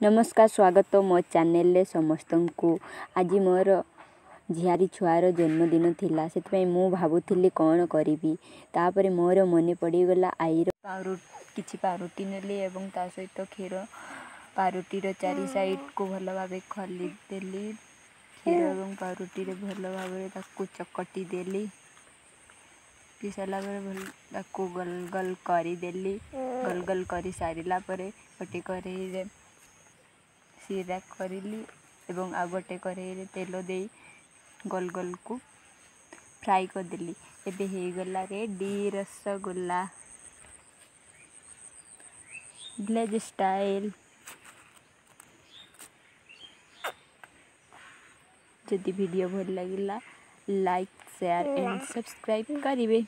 नमस्कार स्वागत मो चैनल समस्त को आज मोर झियारी छुआर जन्मदिन थिला से मु भावुली कौन करी तापर मोर मन पड़गला आईर किसी पारुटी नेली एवं ता सहित क्षीर पारुटीर चारि साइड को भल भाव खलीदेली क्षीर और पारुटी भल भाव चकटी देली पी सारा गोल गोल करदेली गोल गोल कर सारा गोटे कड़े सीरा करली एवं आ गोटे कड़े तेल दे गोल गोल को फ्राई करदेली एबे हो गला रेडी रसगुल्ला ग्लेज स्टाइल। जदि वीडियो भल लगिला लाइक शेयर एंड सब्सक्राइब करिवे।